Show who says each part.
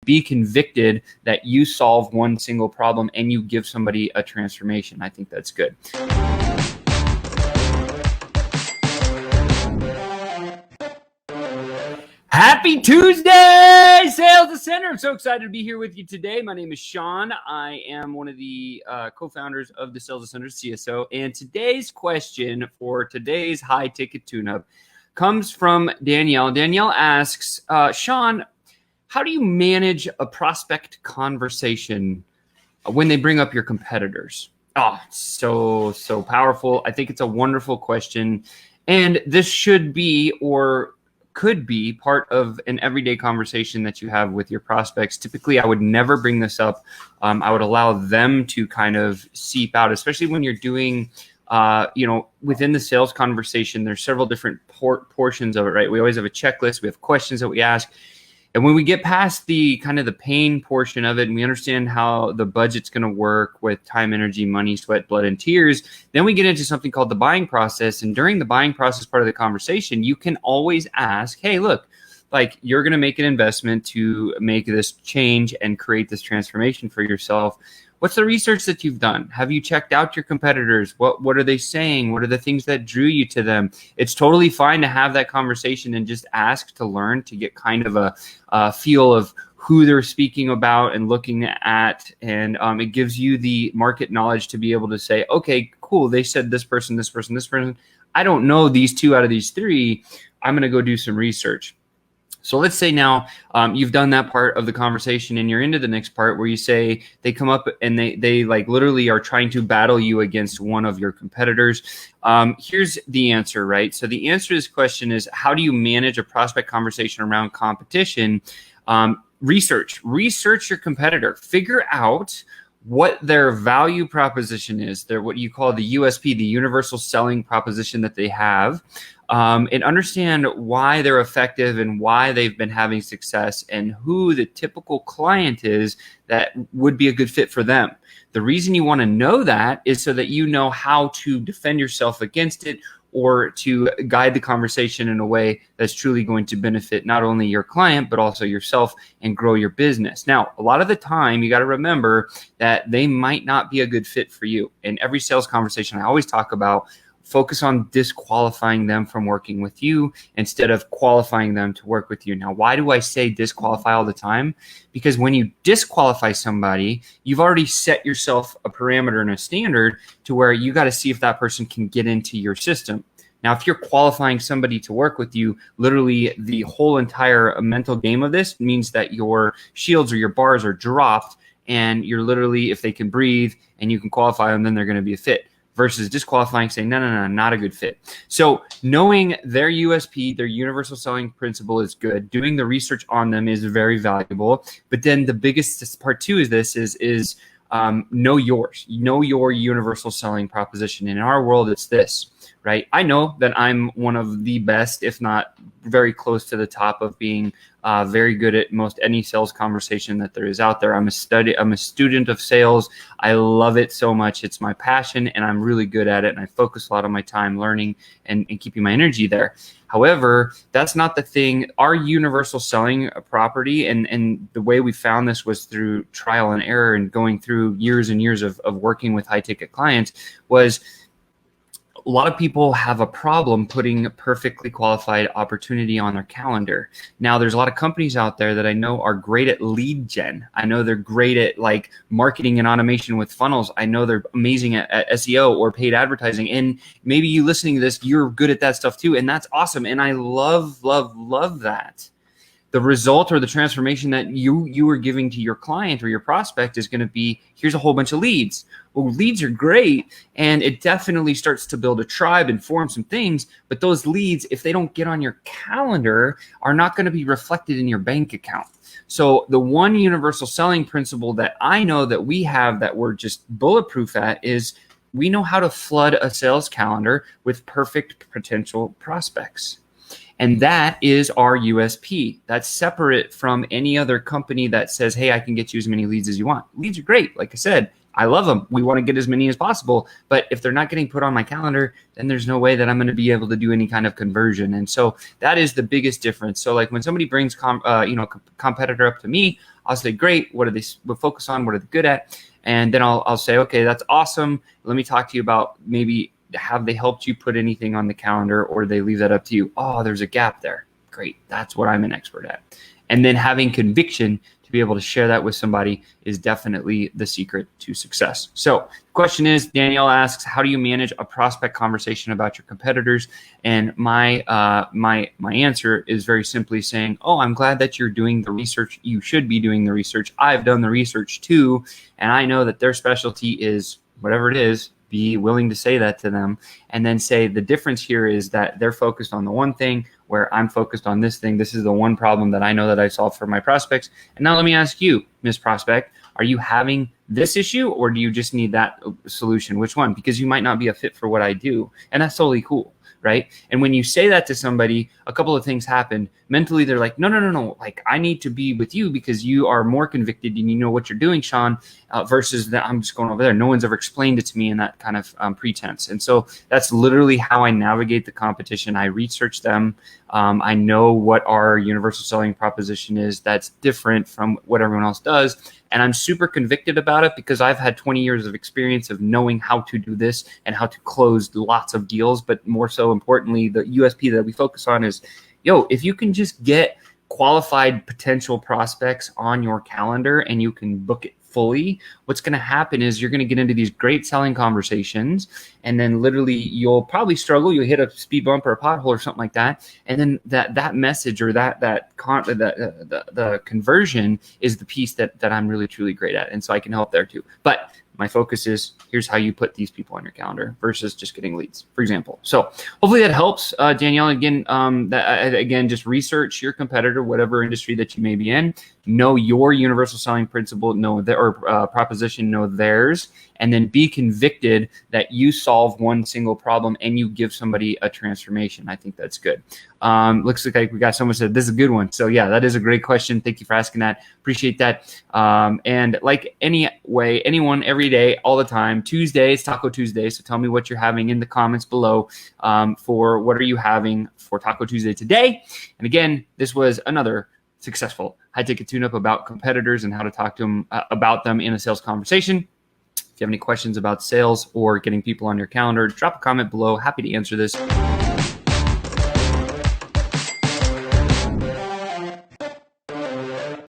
Speaker 1: be convicted that you solve one single problem and you give somebody a transformation. I think that's good. Happy Tuesday, Sales Ascender. I'm so excited to be here with you today. My name is Sean. I am one of the co-founders of the Sales Ascender CSO. And today's question for today's high ticket tune-up comes from Danielle. Danielle asks, Sean, how do you manage a prospect conversation when they bring up your competitors? Oh, so powerful. I think it's a wonderful question. And this should be, or could be, part of an everyday conversation that you have with your prospects. Typically, I would never bring this up. I would allow them to kind of seep out, especially when you're doing, within the sales conversation, there's several different portions of it, right? We always have a checklist. We have questions that we ask. And when we get past the kind of the pain portion of it and we understand how the budget's going to work with time, energy, money, sweat, blood, and tears, then we get into something called the buying process. And during the buying process part of the conversation, you can always ask, hey, look, like you're going to make an investment to make this change and create this transformation for yourself. What's the research that you've done? Have you checked out your competitors? What are they saying? What are the things that drew you to them? It's totally fine to have that conversation and just ask to learn, to get kind of a feel of who they're speaking about and looking at. And it gives you the market knowledge to be able to say, okay, cool. They said this person, this person, this person. I don't know these two out of these three. I'm going to go do some research. So let's say now you've done that part of the conversation and you're into the next part where you say they come up and they like literally are trying to battle you against one of your competitors. Here's the answer, right? So the answer to this question is, how do you manage a prospect conversation around competition? Research your competitor. Figure out what their value proposition is. They're what you call the USP, the universal selling proposition that they have. And understand why they're effective and why they've been having success and who the typical client is that would be a good fit for them. The reason you want to know that is so that you know how to defend yourself against it or to guide the conversation in a way that's truly going to benefit not only your client, but also yourself and grow your business. Now, a lot of the time, you got to remember that they might not be a good fit for you. In every sales conversation, I always talk about focus on disqualifying them from working with you instead of qualifying them to work with you. Now, why do I say disqualify all the time? Because when you disqualify somebody, you've already set yourself a parameter and a standard to where you got to see if that person can get into your system. Now, if you're qualifying somebody to work with you, literally the whole entire mental game of this means that your shields or your bars are dropped and you're literally, if they can breathe and you can qualify them, then they're going to be a fit. Versus disqualifying, saying, no, not a good fit. So knowing their USP, their universal selling principle is good. Doing the research on them is very valuable. But then the biggest part too is know yours. Know your universal selling proposition. In our world, it's this, right? I know that I'm one of the best, if not very close to the top of being very good at most any sales conversation that there is out there. I'm a student of sales. I love it so much. It's my passion and I'm really good at it. And I focus a lot of my time learning and keeping my energy there. However, that's not the thing. Our universal selling property and the way we found this was through trial and error and going through years and years of working with high ticket clients was a lot of people have a problem putting perfectly qualified opportunity on their calendar. Now, there's a lot of companies out there that I know are great at lead gen. I know they're great at like marketing and automation with funnels. I know they're amazing at SEO or paid advertising. And maybe you listening to this, you're good at that stuff too. And that's awesome. And I love that. The result or the transformation that you are giving to your client or your prospect is going to be, here's a whole bunch of leads. Well, leads are great, and it definitely starts to build a tribe and form some things, but those leads, if they don't get on your calendar, are not going to be reflected in your bank account. So the one universal selling principle that I know that we have that we're just bulletproof at is we know how to flood a sales calendar with perfect potential prospects. And that is our USP. That's separate from any other company that says, hey, I can get you as many leads as you want. Leads are great. Like I said, I love them. We want to get as many as possible. But if they're not getting put on my calendar, then there's no way that I'm going to be able to do any kind of conversion. And so that is the biggest difference. So like when somebody brings competitor up to me, I'll say, great, what do they focus on? What are they good at? And then I'll say, okay, that's awesome. Let me talk to you about maybe have they helped you put anything on the calendar, or they leave that up to you? Oh, there's a gap there. Great. That's what I'm an expert at. And then having conviction to be able to share that with somebody is definitely the secret to success. So the question is, Danielle asks, how do you manage a prospect conversation about your competitors? And my answer is very simply saying, oh, I'm glad that you're doing the research. You should be doing the research. I've done the research too. And I know that their specialty is whatever it is. Be willing to say that to them, and then say the difference here is that they're focused on the one thing where I'm focused on this thing. This is the one problem that I know that I solve for my prospects. And now let me ask you, Ms. Prospect, are you having this issue, or do you just need that solution? Which one? Because you might not be a fit for what I do. And that's totally cool, right? And when you say that to somebody, a couple of things happen. Mentally, they're like, no. Like, I need to be with you because you are more convicted and you know what you're doing, Sean, versus that I'm just going over there. No one's ever explained it to me in that kind of pretense. And so that's literally how I navigate the competition. I research them. I know what our universal selling proposition is that's different from what everyone else does. And I'm super convicted about it because I've had 20 years of experience of knowing how to do this and how to close lots of deals. But more so importantly, the USP that we focus on is, if you can just get qualified potential prospects on your calendar and you can book it fully, what's going to happen is you're going to get into these great selling conversations, and then literally you'll probably struggle. You'll hit a speed bump or a pothole or something like that, and then that message or the conversion is the piece that I'm really truly great at, and so I can help there too. But my focus is, here's how you put these people on your calendar versus just getting leads, for example. So hopefully that helps, Danielle. Again, just research your competitor, whatever industry that you may be in. Know your universal selling principle, proposition, know theirs, and then be convicted that you solve one single problem and you give somebody a transformation. I think that's good. Looks like we got someone said this is a good one. So yeah, that is a great question. Thank you for asking that. Appreciate that. And like anyone, every day, all the time, Tuesday is Taco Tuesday. So tell me what you're having in the comments below for what are you having for Taco Tuesday today. And again, this was another successful high-ticket tune-up about competitors and how to talk to them about them in a sales conversation. If you have any questions about sales or getting people on your calendar, drop a comment below. Happy to answer this.